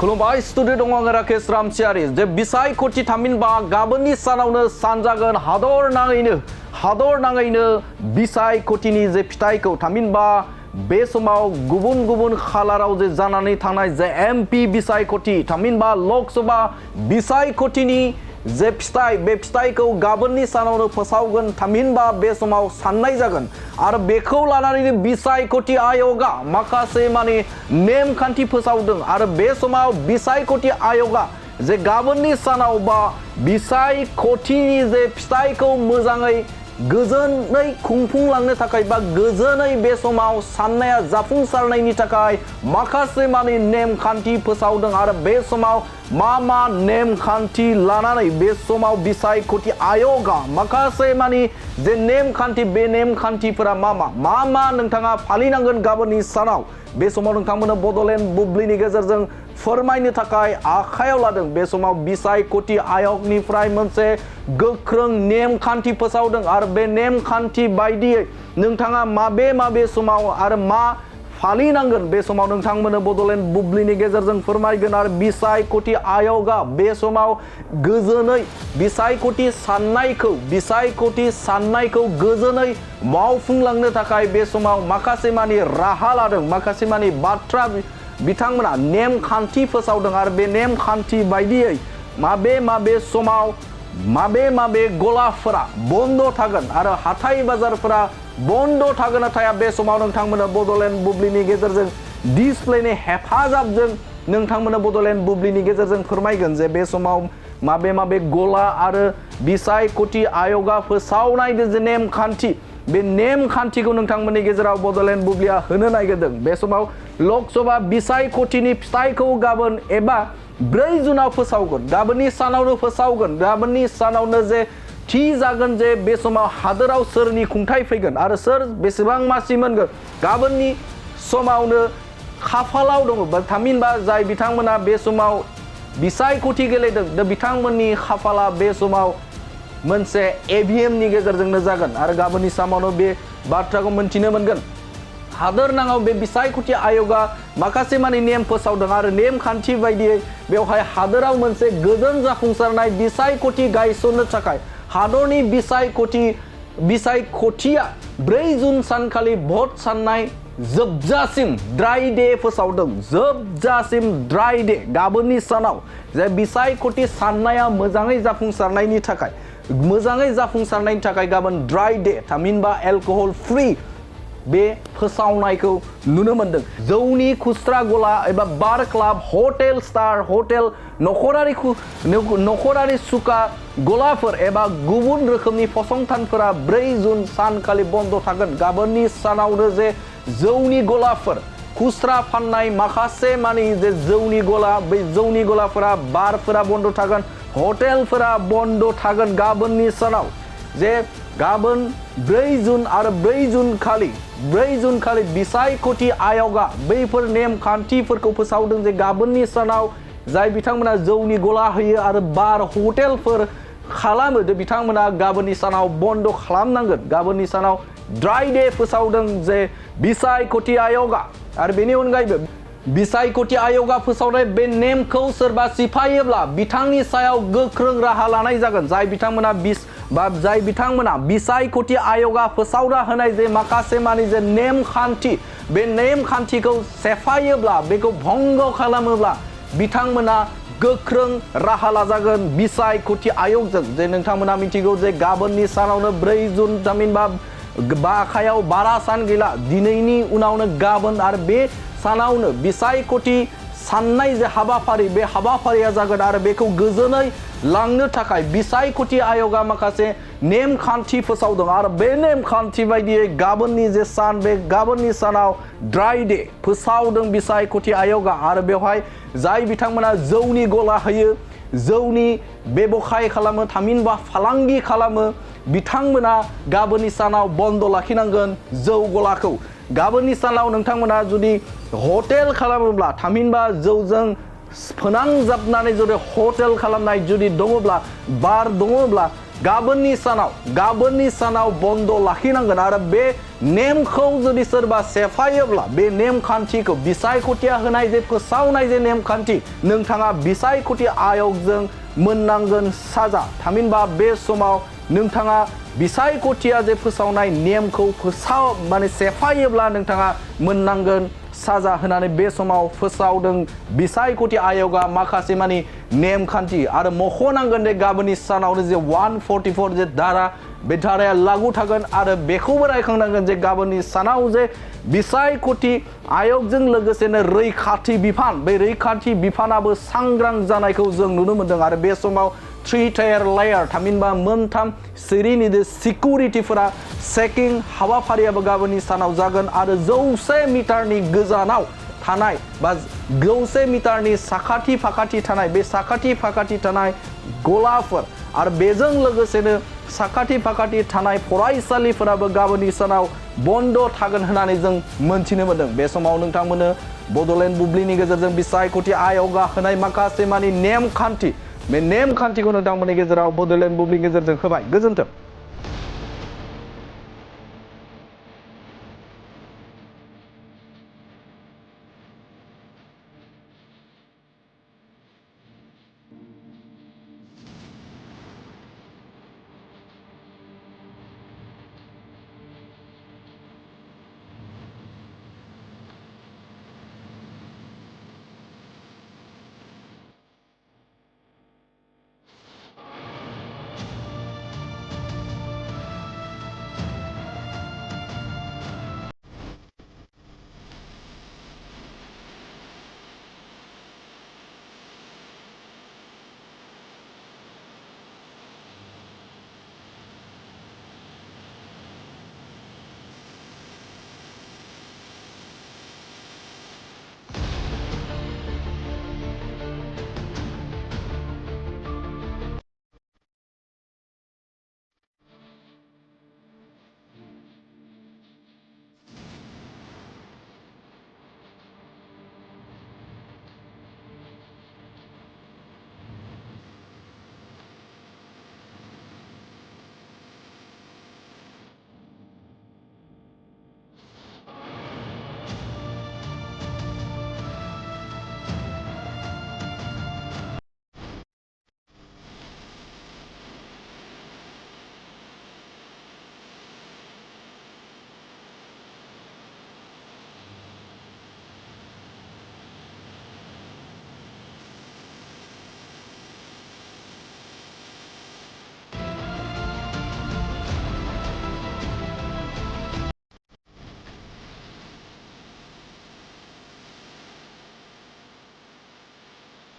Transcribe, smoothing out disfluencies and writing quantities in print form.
खुलुमबाय स्टुडिअ दङ आङो राकेश रामसियारि जे बिसायख'थि थामहिनबा गाबोननि सानावनो सानजागोन हादर नाङैनो बिसायख'थिनि जे फिथाइखौ थामहिनबा बे समाव गुबुन गुबुन खालाराव जे जानानै थानाय जे एमपि बिसायख'थि थामहिनबा लकसभा बिसायख'थिनि जे फिथाइ बे फिथाइखौ गाबोननि सानावनो फोसावगोन थामहिनबा बे समाव साननाय जागोन आरो बेखौ लानानैनो बिसायख'थि आय'गा माखासे माने नेमखान्थि फोसावदों आरो बे समाव बिसायख'थि आय'गा जे गाबोननि सानाव बा बिसायख'थिनि जे फिथाइखौ मोजाङै गोजोनै खुंफुंलांनो थाखाय बा गोजोनै बे समाव साननाया जाफुंसारनायनि थाखाय माखासे माने नेमखान्थि फोसावदों आरो बे समाव मा नेमखान्थि लानानै बे समाव बिसायख'थि आय'गा माखासे माने जे नेमखान्थि बे नेमखान्थिफोरा मा नोंथाङा फालिनांगोन गाबोननि सानाव बे समाव नोंथांमोननो बड'लेण्ड बुब्लिनि गेजेरजों फोरमायनो थाखाय आखायाव लादों बे समाव बिसायख'थि आय'गनिफ्राय मोनसे गोख्रों नेमखान्थि फोसावदों आरो बे नेमखान्थि बायदियै नोंथाङा माबे समाव आरो मा फालिनांगोन बे समाव नोंथांमोननो बड'लेण्ड बुब्लिनि गेजेरजों फोरमायगोन आरो बिसायख'थि आय'गा बे समाव गोजोनै बिसायख'थि साननायखौ गोजोनै मावफुंलांनो थाखाय बे समाव माखासे मानि राहा लादों माखासे मानि बाथ्रा बिथांमोना नेमखान्थि फोसावदों आरो बे नेमखान्थि बायदियै माबे समाव माबे गलाफोरा बन्द थागोन आरो हाथाय बाजारफोरा बन्द थागोन ना थाया बे समाव नोंथांमोननो बड'लेण्ड बुब्लिनि गेजेरजों डिसप्लेनि हेफाजाबजों नोंथांमोननो बड'लेण्ड बुब्लिनि गेजेरजों फोरमायगोन जे बे समाव माबे गला आरो बिसायख'थि आय'गा फोसावनाय जे नेमखान्थि बे नेमखान्थिखौ नोंथांमोननि गेजेराव बड'लेण्ड बुब्लिया होनो नागिरदों बे समाव लकसभा बिसायख'थिनि फिथाइखौ गाबोन एबा 4 जुनाव फोसावगोन गाबोननि सानावनो फोसावगोन गाबोननि सानावनो जे थि जागोन जे बे समाव हादोराव सोरनि खुंथाय फैगोन आरो सोर बेसेबां मासि मोनगोन गाबोननि समावनो खाफालाव दङ थामहिनबा जाय बिथांमोना बे समाव बिसायख'थि गेलेदों दा बिथांमोननि खाफाला बे समाव मोनसे EVMनि गेजेरजोंनो जागोन आरो गाबोननि सानावनो बे बाथ्राखौ मोनथिनो मोनगोन हादोर नाङाव बे बिसायख'थि आय'गा माखासे माने नेम फोसावदों आरो नेमखान्थि बायदियै बेवहाय हादोराव मोनसे गोजोन जाफुंसारनाय बिसायख'थि गायसननो थाखाय हादरनि बिसायख'थिया 4 जुन सानखालि भट साननाय जोबजासिम ड्राइ डे फोसावदों जोबजासिम ड्राइ डे गाबोननि सानाव जे बिसायख'थि साननाया मोजाङै जाफुंसारनायनि थाखाय गाबोन ड्राइ डे थामहिनबा एलकहल फ्रि बे फोसावनायखौ नुनो मोनदों जौनि खुस्रा गला एबा बार क्लाब हटेल स्टार हटेल नखरारि सुका गलाफोर एबा गुबुन रोखोमनि फसंथानफोरा 4 जुन सानखालि बन्द थागोन गाबोननि सानावनो जे जौनि गलाफोर खुस्रा फाननाय माखासे मानि जे जौनि गला बै जौनि गलाफोरा बारफोरा बन्द थागोन हटेलफोरा बन्द थागोन गाबोननि सानाव जे गाबोन 4 जुन आरो 4 जुन खालि बिसायख'थि आय'गा बैफोर नेमखान्थिफोरखौ फोसावदों जे गाबोननि सानाव जाय बिथांमोना जौनि गला होयो आरो बार हटेलफोर खालामो बिथांमोना गाबोननि सानाव बन्द खालामनांगोन गाबोननि सानाव ड्राइ डे फोसावदों जे बिसायख'थि आय'गा आरो बेनि अनगायैबो बिसायख'थि आय'गा फोसावनाय बे नेमखौ सोरबा सिफायोब्ला बिथांनि सायाव गोख्रों राहा लानाय जागोन जाय बिथांमोना बिसायख'थि आय'गा फोसावना होनाय जे माखासे मानि जे नेमखान्थि बे नेमखान्थिखौ सेफायोब्ला बेखौ भंग खालामोब्ला बिथांमोना गोख्रों राहा लाजागोन बिसायख'थि आय'गजों जे नोंथांमोना मिथिगौ जे गाबोननि सानावनो 4 जुन थामहिनबा आखायाव बारा सान गैला दिनैनि उनावनो गाबोन आरो बे सानावनो बिसायख'थि साननाय जे हाबाफारि बे हाबाफारिया जागोन आरो बेखौ गोजोनै लांनो थाखाय बिसायख'थि आय'गा माखासे नेमखान्थि फोसावदों आरो बे नेमखान्थि बायदियै गाबोननि जे सान बे गाबोननि सानाव ड्राइ डे फोसावदों बिसायख'थि आय'गा आरो बेवहाय जाय बिथांमोना जौनि गला होयो जौनि बेबखाय खालामो थामहिनबा फालांगि खालामो बिथांमोना गाबोननि सानाव बन्द लाखिनांगोन जौ गलाखौ गाबोननि सानाव नोंथांमोना जुदि हटेल खालामोब्ला थामहिनबा जौजों फोनांजाबनानै जुदि हटेल खालामनाय जुदि दङब्ला बार दङब्ला गाबोननि सानाव बन्द लाखिनांगोन आरो बे नेमखौ जुदि सोरबा सेफायोब्ला बे नेमखान्थिखौ बिसायख'थिया होनाय जे फोसावनाय जे नेमखान्थि नोंथाङा बिसायख'थि आयगजों मोननांगोन साजा थामहिनबा बे समाव नोंथाङा बिसायख'थिया जे फोसावनाय नेमखौ माने सेफायोब्ला नोंथाङा मोननांगोन साजा होनानै बे समाव फोसावदों बिसायख'थि आयगआ माखासे मानि नेमखान्थि आरो मख'नांगोन दे गाबोननि सानावनो जे 144 जे धारा बे धाराया लागु थागोन आरो बेखौबो रायखांनांगोन जे गाबोननि सानाव जे बिसायख'थि आयगजों लोगोसेनो रैखाथि बिफान बे रैखाथि बिफानाबो सांग्रां जानायखौ जों नुनो मोन्दों आरो बे समाव 3 टायार लेयार थामहिनबा मोनथाम सिरिनि सिकिउरिटिफोरा चेकिं हाबाफारियाबो गाबोननि सानाव जागोन आरो 100 मिटारनि गोजानाव थानाय बा 100 मिटारनि साखाथि फाखाथि थानाय बे साखाथि फाखाथि थानाय गलाफोर आरो बेजों लोगोसेनो साखाथि फाखाथि थानाय फरायसालिफोराबो गाबोननि सानाव बन्द थागोन होननानै जों मोनथिनो मोन्दों बे समाव नोंथांमोननो बड'लेण्ड बुब्लिनि गेजेरजों बिसायख'थि आयगआ होनाय माखासे मानि नेमखान्थि बे नेमखान्थिखौ नोंथांमोननि गेजेराव बड'लेण्ड बुब्लिनि गेजेरजों होबाय गोजोन्थों।